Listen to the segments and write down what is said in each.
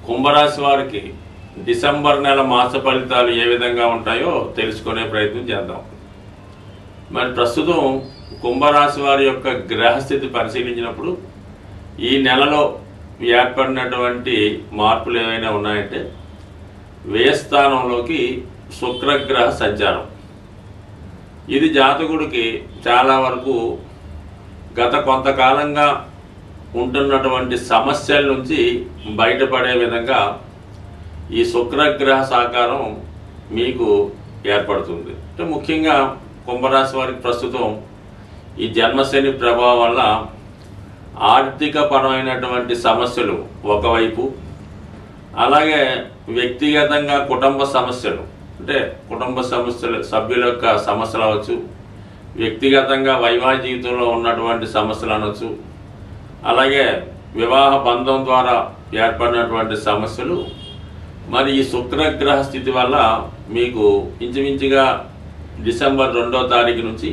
కుంభరాశి వారికి డిసెంబర్ నెల మాస ఫలితాలు ఏ విధంగా ఉంటాయో తెలుసుకునే ప్రయత్నం చేద్దాం. మరి ప్రస్తుతం కుంభరాశి వారి యొక్క గ్రహస్థితి పరిశీలించినప్పుడు ఈ నెలలో ఏర్పడినటువంటి మార్పులు ఏవైనా ఉన్నాయంటే వ్యయస్థానంలోకి శుక్రగ్రహ సంచారం. ఇది జాతకుడికి చాలా వరకు గత కొంతకాలంగా ఉంటున్నటువంటి సమస్యల నుంచి బయటపడే విధంగా ఈ శుక్రగ్రహ సహకారం మీకు ఏర్పడుతుంది. అంటే ముఖ్యంగా కుంభరాశి వారికి ప్రస్తుతం ఈ జన్మశని ప్రభావం వల్ల ఆర్థిక పరమైనటువంటి సమస్యలు ఒకవైపు, అలాగే వ్యక్తిగతంగా కుటుంబ సమస్యలు, అంటే కుటుంబ సమస్యలు సభ్యుల యొక్క సమస్యలు అవ్వచ్చు, వ్యక్తిగతంగా వైవాహిక జీవితంలో ఉన్నటువంటి సమస్యలు అనవచ్చు, అలాగే వివాహ బంధం ద్వారా ఏర్పడినటువంటి సమస్యలు మరి ఈ శుక్రగ్రహ స్థితి వల్ల మీకు ఇంచుమించుగా డిసెంబర్ 2వ తారీఖు నుంచి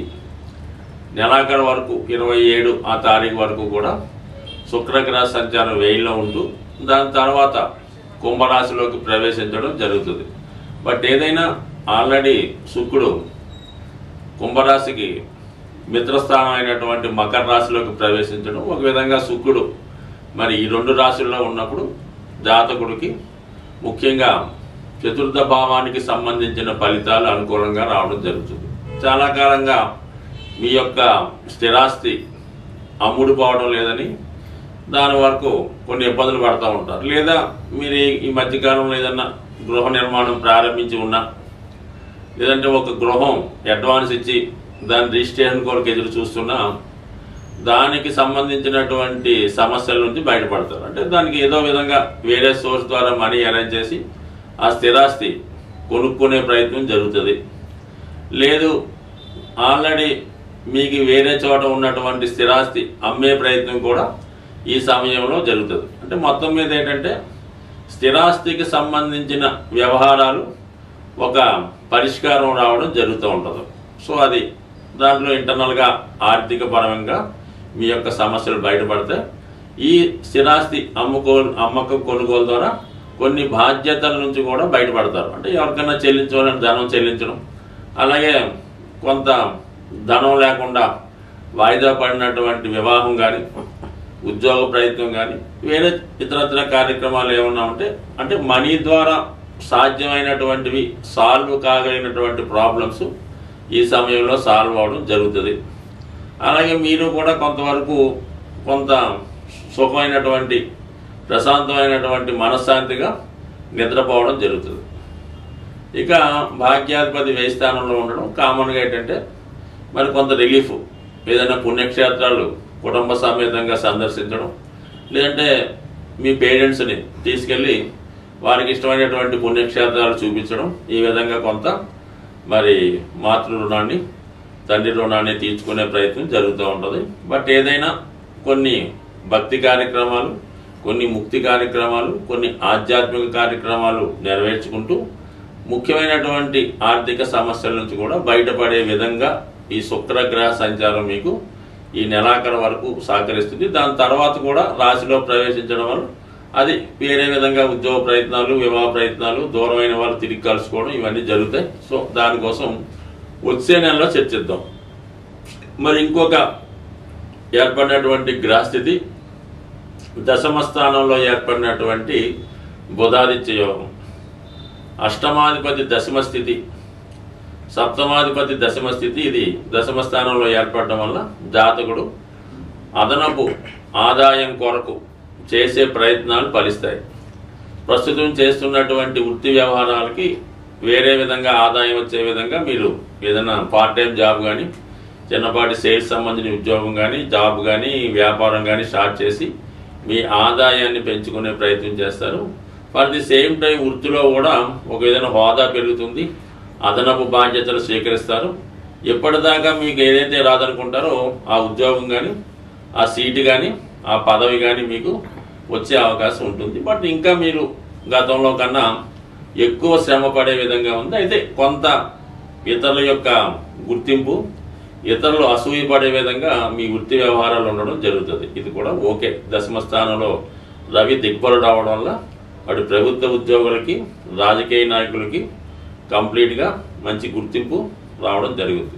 నెలాఖరు వరకు 27 ఆ తారీఖు వరకు కూడా శుక్రగ్రహ సంచారం వేయిలో ఉంటూ దాని తర్వాత కుంభరాశిలోకి ప్రవేశించడం జరుగుతుంది. బట్ ఏదైనా ఆల్రెడీ శుక్రుడు కుంభరాశికి మిత్రస్థానం అయినటువంటి మకర రాశిలోకి ప్రవేశించడం, ఒక విధంగా శుక్రుడు మరి ఈ 2 రాశుల్లో ఉన్నప్పుడు జాతకుడికి ముఖ్యంగా చతుర్థ భావానికి సంబంధించిన ఫలితాలు అనుకూలంగా రావడం జరుగుతుంది. చాలా కాలంగా మీ యొక్క స్థిరాస్తి అమ్ముడుపోవడం లేదని దాని వరకు కొన్ని ఇబ్బందులు పడుతూ ఉంటారు, లేదా మీరు ఈ మధ్యకాలంలో ఏదన్నా గృహ నిర్మాణం ప్రారంభించి ఉన్నా, లేదంటే ఒక గృహం అడ్వాన్స్ ఇచ్చి దాని రిజిస్ట్రేషన్ కొరకు ఎదురు చూస్తున్నా దానికి సంబంధించినటువంటి సమస్యల నుంచి బయటపడతారు. అంటే దానికి ఏదో విధంగా వేరే సోర్స్ ద్వారా మనీ అరేంజ్ చేసి ఆ స్థిరాస్తి కొనుక్కునే ప్రయత్నం జరుగుతుంది. లేదు ఆల్రెడీ మీకు వేరే చోట ఉన్నటువంటి స్థిరాస్తి అమ్మే ప్రయత్నం కూడా ఈ సమయంలో జరుగుతుంది. అంటే మొత్తం మీద ఏంటంటే స్థిరాస్తికి సంబంధించిన వ్యవహారాలు ఒక పరిష్కారం రావడం జరుగుతూ ఉంటుంది. సో అది దాంట్లో ఇంటర్నల్గా ఆర్థిక పరంగా మీ యొక్క సమస్యలు బయటపడితే ఈ స్థిరాస్తి అమ్మకం కొనుగోలు ద్వారా కొన్ని బాధ్యతల నుంచి కూడా బయటపడతారు. అంటే ఎవరికైనా చెల్లించాలని ధనం చెల్లించడం, అలాగే కొంత ధనం లేకుండా వాయిదా పడినటువంటి వివాహం కానీ, ఉద్యోగ ప్రయత్నం కానీ, వేరే ఇతరత్ర కార్యక్రమాలు ఏమన్నా ఉంటే అంటే మనీ ద్వారా సాధ్యమైనటువంటివి సాల్వ్ కాగలిగినటువంటి ప్రాబ్లమ్స్ ఈ సమయంలో సాల్వ్ అవడం జరుగుతుంది. అలాగే మీరు కూడా కొంతవరకు కొంత సుఖమైనటువంటి ప్రశాంతమైనటువంటి మనశ్శాంతిగా నిద్రపోవడం జరుగుతుంది. ఇక భాగ్యాధిపతి వ్యయ స్థానంలో ఉండడం కామన్గా ఏంటంటే మరి కొంత రిలీఫ్, ఏదైనా పుణ్యక్షేత్రాలు కుటుంబ సమేతంగా సందర్శించడం, లేదంటే మీ పేరెంట్స్ని తీసుకెళ్ళి వారికి ఇష్టమైనటువంటి పుణ్యక్షేత్రాలు చూపించడం, ఈ విధంగా కొంత మరి మాతృ రుణాన్ని తండ్రి రుణాన్ని తీర్చుకునే ప్రయత్నం జరుగుతూ ఉంటుంది. బట్ ఏదైనా కొన్ని భక్తి కార్యక్రమాలు, కొన్ని ముక్తి కార్యక్రమాలు, కొన్ని ఆధ్యాత్మిక కార్యక్రమాలు నెరవేర్చుకుంటూ ముఖ్యమైనటువంటి ఆర్థిక సమస్యల నుంచి కూడా బయటపడే విధంగా ఈ శుక్రగ్రహ సంచారం మీకు ఈ నెలాఖరు వరకు సహకరిస్తుంది. దాని తర్వాత కూడా రాశిలో ప్రవేశించడం వల్ల అది వేరే విధంగా ఉద్యోగ ప్రయత్నాలు, వివాహ ప్రయత్నాలు, దూరమైన వాళ్ళు తిరిగి కలుసుకోవడం ఇవన్నీ జరుగుతాయి. సో దానికోసం వచ్చే నెలలో చర్చిద్దాం. మరి ఇంకొక ఏర్పడినటువంటి గ్రహస్థితి దశమ స్థానంలో ఏర్పడినటువంటి బుధాదిత్య యోగం. అష్టమాధిపతి దశమ స్థితి, సప్తమాధిపతి దశమ స్థితి, ఇది దశమ స్థానంలో ఏర్పడడం వల్ల జాతకుడు అదనపు ఆదాయం కొరకు చేసే ప్రయత్నాలు ఫలిస్తాయి. ప్రస్తుతం చేస్తున్నటువంటి వృత్తి వ్యవహారాలకి వేరే విధంగా ఆదాయం వచ్చే విధంగా మీరు ఏదైనా పార్ట్ టైం జాబ్ కానీ, చిన్నపాటి సేల్స్ సంబంధించిన ఉద్యోగం కానీ, జాబ్ కానీ, వ్యాపారం కానీ స్టార్ట్ చేసి మీ ఆదాయాన్ని పెంచుకునే ప్రయత్నం చేస్తారు. ఫర్ ది సేమ్ టైం వృత్తిలో కూడా ఒక విధంగా హోదా పెరుగుతుంది, అదనపు బాధ్యతలు స్వీకరిస్తారు. ఎప్పటిదాకా మీకు ఏదైతే రాదనుకుంటారో ఆ ఉద్యోగం కానీ, ఆ సీటు కానీ, ఆ పదవి కానీ మీకు వచ్చే అవకాశం ఉంటుంది. బట్ ఇంకా మీరు గతంలో కన్నా ఎక్కువ శ్రమ పడే విధంగా ఉంది. అయితే కొంత ఇతరుల యొక్క గుర్తింపు, ఇతరులు అసూయపడే విధంగా మీ వృత్తి వ్యవహారాలు ఉండడం జరుగుతుంది. ఇది కూడా ఓకే. దశమ స్థానంలో రవి దిగ్బలుడు అవడం వల్ల అటు ప్రభుత్వ ఉద్యోగులకి, రాజకీయ నాయకులకి కంప్లీట్గా మంచి గుర్తింపు రావడం జరుగుతుంది.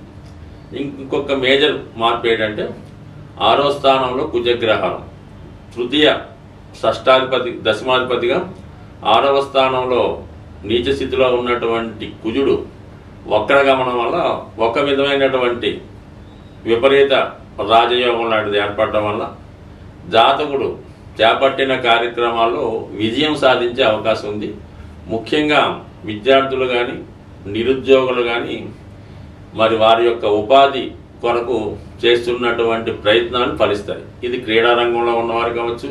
ఇంకొక మేజర్ మార్పు ఏంటంటే 6వ స్థానంలో కుజగ్రహాలు, తృతీయ షష్టాధిపతి దశమాధిపతిగా 6వ స్థానంలో నీచ స్థితిలో ఉన్నటువంటి కుజుడు వక్రగమనం వల్ల ఒక విధమైనటువంటి విపరీత రాజయోగం లాంటిది ఏర్పడటం వల్ల జాతకుడు చేపట్టిన కార్యక్రమాల్లో విజయం సాధించే అవకాశం ఉంది. ముఖ్యంగా విద్యార్థులు కానీ, నిరుద్యోగులు కానీ మరి వారి యొక్క ఉపాధి కొరకు చేస్తున్నటువంటి ప్రయత్నాలు ఫలిస్తాయి. ఇది క్రీడా రంగంలో ఉన్నవారు కావచ్చు,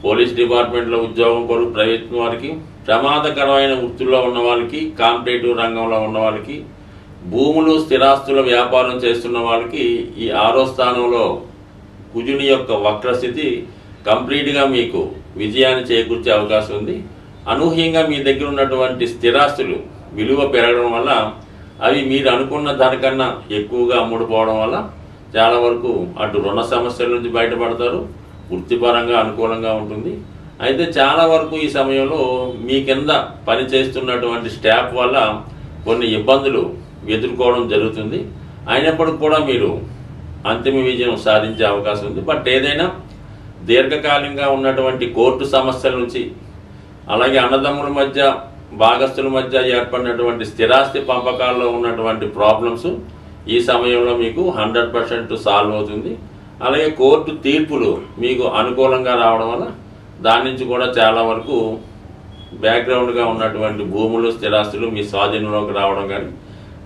పోలీస్ డిపార్ట్మెంట్లో ఉద్యోగం కొరకు ప్రయత్నం వారికి, ప్రమాదకరమైన వృత్తుల్లో ఉన్న వాళ్ళకి, కాంపిటేటివ్ రంగంలో ఉన్న వాళ్ళకి, భూములు స్థిరాస్తుల వ్యాపారం చేస్తున్న వాళ్ళకి ఈ 6వ స్థానంలో కుజుని యొక్క వక్రస్థితి కంప్లీట్గా మీకు విజయాన్ని చేకూర్చే అవకాశం ఉంది. అనూహ్యంగా మీ దగ్గర ఉన్నటువంటి స్థిరాస్తులు విలువ పెరగడం వల్ల అవి మీరు అనుకున్న దానికన్నా ఎక్కువగా అమ్ముడుపోవడం వల్ల చాలా వరకు అటు రుణ సమస్యల నుంచి బయటపడతారు, వృత్తిపరంగా అనుకూలంగా ఉంటుంది. అయితే చాలా వరకు ఈ సమయంలో మీ కింద పనిచేస్తున్నటువంటి స్టాఫ్ వల్ల కొన్ని ఇబ్బందులు ఎదుర్కోవడం జరుగుతుంది. అయినప్పటికీ కూడా మీరు అంతిమ విజయం సాధించే అవకాశం ఉంది. బట్ ఏదైనా దీర్ఘకాలికంగా ఉన్నటువంటి కోర్టు సమస్యల నుంచి, అలాగే అన్నదమ్ముల మధ్య, భాగస్తుల మధ్య ఏర్పడినటువంటి స్థిరాస్తి పంపకాల్లో ఉన్నటువంటి ప్రాబ్లమ్స్ ఈ సమయంలో మీకు 100% సాల్వ్ అవుతుంది. అలాగే కోర్టు తీర్పులు మీకు అనుకూలంగా రావడం వల్ల దాని నుంచి కూడా చాలా వరకు బ్యాక్గ్రౌండ్గా ఉన్నటువంటి భూములు, స్థిరాస్తులు మీ స్వాధీనంలోకి రావడం కానీ,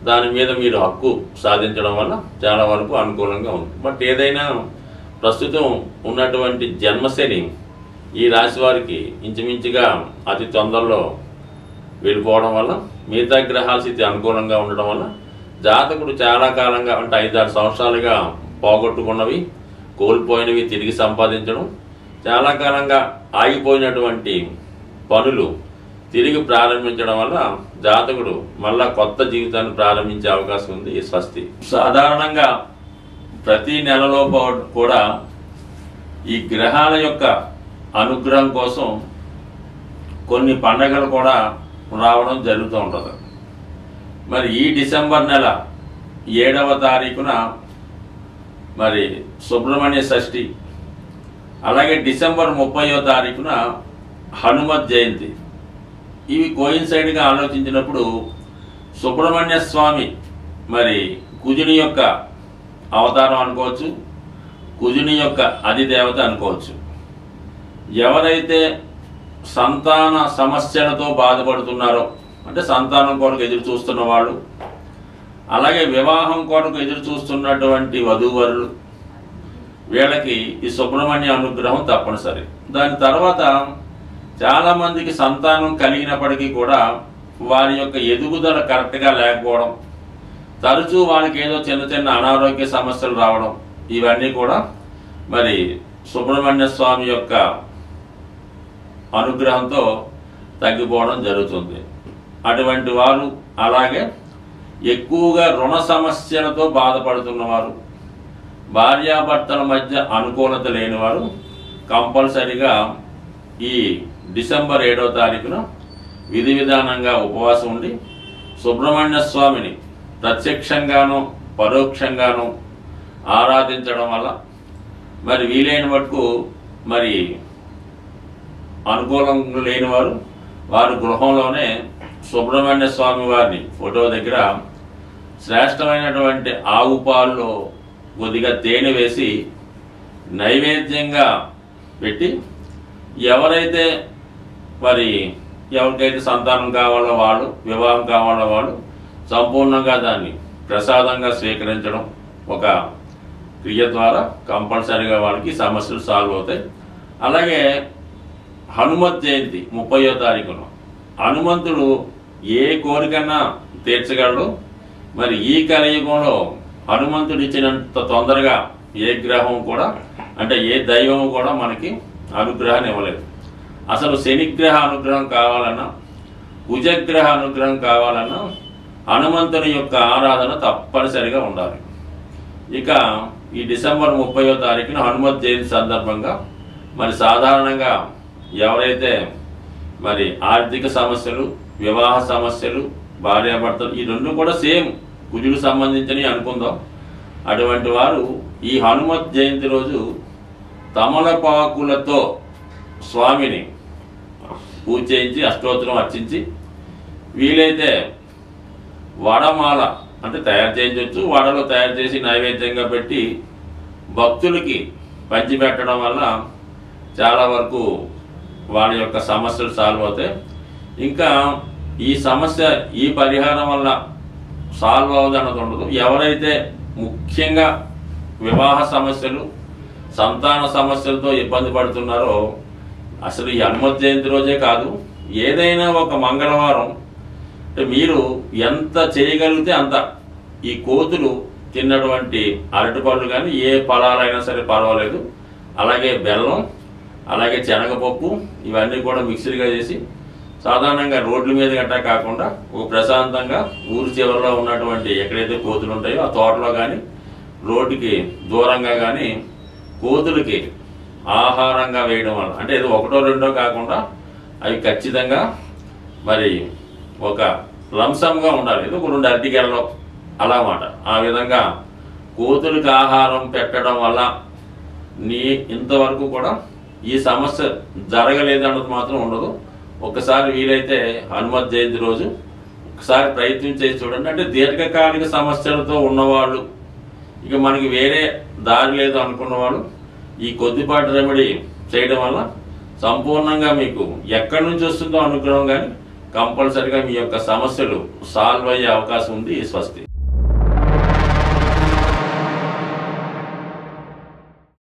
దాని మీద మీరు హక్కు సాధించడం వల్ల చాలా వరకు అనుకూలంగా ఉంది. బట్ ఏదైనా ప్రస్తుతం ఉన్నటువంటి జన్మశని ఈ రాశి వారికి ఇంచుమించుగా అతి తొందరలో వెళ్ళిపోవడం వల్ల, మిగతా గ్రహాల స్థితి అనుకూలంగా ఉండడం వల్ల జాతకుడు చాలా కాలంగా అంటే 5-6 సంవత్సరాలుగా పోగొట్టుకున్నవి, కోల్పోయినవి తిరిగి సంపాదించడం, చాలా కాలంగా ఆగిపోయినటువంటి పనులు తిరిగి ప్రారంభించడం వల్ల జాతకుడు మళ్ళా కొత్త జీవితాన్ని ప్రారంభించే అవకాశం ఉంది. ఈ స్వస్తి. సాధారణంగా ప్రతి నెలలో కూడా ఈ గ్రహాల యొక్క అనుగ్రహం కోసం కొన్ని పండగలు కూడా రావడం జరుగుతూ ఉంటుంది. మరి ఈ డిసెంబర్ నెల 7వ తారీఖున మరి సుబ్రహ్మణ్య షష్ఠి, అలాగే డిసెంబర్ 30వ తారీఖున హనుమత్ జయంతి. ఇవి కోయిన్సైడ్గా ఆలోచించినప్పుడు సుబ్రహ్మణ్య స్వామి మరి కుజుని యొక్క అవతారం అనుకోవచ్చు, కుజుని యొక్క అధిదేవత అనుకోవచ్చు. ఎవరైతే సంతాన సమస్యలతో బాధపడుతున్నారో, అంటే సంతానం కొరకు ఎదురు చూస్తున్న వాళ్ళు, అలాగే వివాహం కొరకు ఎదురు చూస్తున్నటువంటి వధూవరులు, వీళ్ళకి ఈ సుబ్రహ్మణ్య అనుగ్రహం తప్పనిసరి. దాని తర్వాత చాలామందికి సంతానం కలిగినప్పటికీ కూడా వారి యొక్క ఎదుగుదల కరెక్ట్గా లేకపోవడం, తరచూ వాళ్ళకి ఏదో చిన్న చిన్న అనారోగ్య సమస్యలు రావడం, ఇవన్నీ కూడా మరి సుబ్రహ్మణ్య స్వామి యొక్క అనుగ్రహంతో తగ్గిపోవడం జరుగుతుంది. అటువంటి వారు, అలాగే ఎక్కువగా రుణ సమస్యలతో బాధపడుతున్నవారు, భార్యాభర్తల మధ్య అనుకూలత లేనివారు కంపల్సరిగా ఈ డిసెంబర్ 7వ తారీఖున విధి విధానంగా ఉపవాసం ఉండి సుబ్రహ్మణ్య స్వామిని ప్రత్యక్షంగాను పరోక్షంగాను ఆరాధించడం వల్ల మరి వీలైన మటుకు మరి అనుకూలం లేనివారు వారు గృహంలోనే సుబ్రహ్మణ్య స్వామి వారిని ఫోటో దగ్గర శ్రేష్టమైనటువంటి ఆవు పాల్లో కొద్దిగా తేనె వేసి నైవేద్యంగా పెట్టి, ఎవరైతే మరి ఎవరికైతే సంతానం కావాలో వాళ్ళు, వివాహం కావాలో వాళ్ళు సంపూర్ణంగా దాన్ని ప్రసాదంగా స్వీకరించడం ఒక క్రియ ద్వారా కంపల్సరీగా వాళ్ళకి సమస్యలు సాల్వ్ అవుతాయి. అలాగే హనుమత్ జయంతి 30వ తారీఖున హనుమంతుడు ఏ కోరికన్నా తీర్చగలడు. మరి ఈ కలియుగంలో హనుమంతుడు ఇచ్చినంత తొందరగా ఏ గ్రహం కూడా, అంటే ఏ దైవం కూడా మనకి అనుగ్రహాన్ని ఇవ్వలేదు. అసలు శనిగ్రహ అనుగ్రహం కావాలన్నా, కుజగ్రహ అనుగ్రహం కావాలన్నా హనుమంతుని యొక్క ఆరాధన తప్పనిసరిగా ఉండాలి. ఇక ఈ డిసెంబర్ 30వ తారీఖున హనుమత్ జయంతి సందర్భంగా మరి సాధారణంగా ఎవరైతే మరి ఆర్థిక సమస్యలు, వివాహ సమస్యలు, భార్యాభర్తలు ఈ రెండు కూడా సేమ్ కుజుడు సంబంధించినవి అనుకుందాం. అటువంటి వారు ఈ హనుమత్ జయంతి రోజు తమలపాకులతో స్వామిని పూజ చేయించి అష్టోత్తరం అర్చించి వీలైతే వడమాల అంటే తయారు చేయించవచ్చు, వడలో తయారు చేసి నైవేద్యంగా పెట్టి భక్తులకి పంచిపెట్టడం వల్ల చాలా వరకు వాళ్ళ యొక్క సమస్యలు సాల్వ్ అవుతాయి. ఇంకా ఈ సమస్య ఈ పరిహారం వల్ల సాల్వ్ అవుదన్నది ఉండదు. ఎవరైతే ముఖ్యంగా వివాహ సమస్యలు, సంతాన సమస్యలతో ఇబ్బంది పడుతున్నారో అసలు ఈ హనుమత్ జయంతి రోజే కాదు, ఏదైనా ఒక మంగళవారం అంటే మీరు ఎంత చేయగలిగితే అంత ఈ కోతులు తిన్నటువంటి అరటిపళ్ళు కానీ ఏ ఫలాలైనా సరే పర్వాలేదు, అలాగే బెల్లం, అలాగే శనగపప్పు ఇవన్నీ కూడా మిక్సీగా చేసి సాధారణంగా రోడ్ల మీద గట్టా కాకుండా ఒక ప్రశాంతంగా ఊరి చివరిలో ఉన్నటువంటి ఎక్కడైతే కోతులు ఉంటాయో ఆ తోటలో కానీ రోడ్డుకి దూరంగా కానీ కోతులకి ఆహారంగా వేయడం వల్ల అంటే ఇది ఒకటో రెండో కాకుండా అవి ఖచ్చితంగా మరి ఒక లంసంగా ఉండాలి. ఇది ఒక 2 అరటిగెలలో అలా మాట. ఆ విధంగా కోతులకి ఆహారం పెట్టడం వల్ల ఇంతవరకు కూడా ఈ సమస్య జరగలేదన్నది మాత్రం ఉండదు. ఒక్కసారి వీలైతే హనుమత్ జయంతి రోజు ఒకసారి ప్రయత్నం చేసి చూడండి. అంటే దీర్ఘకాలిక సమస్యలతో ఉన్నవాళ్ళు, ఇక మనకి వేరే దారి లేదు అనుకున్న వాళ్ళు ఈ కొద్దిపాటి రెమెడీ చేయడం వల్ల సంపూర్ణంగా మీకు ఎక్కడి నుంచి వస్తుందో అనుగ్రహం కానీ కంపల్సరిగా మీ యొక్క సమస్యలు సాల్వ్ అయ్యే అవకాశం ఉంది. స్వస్తి.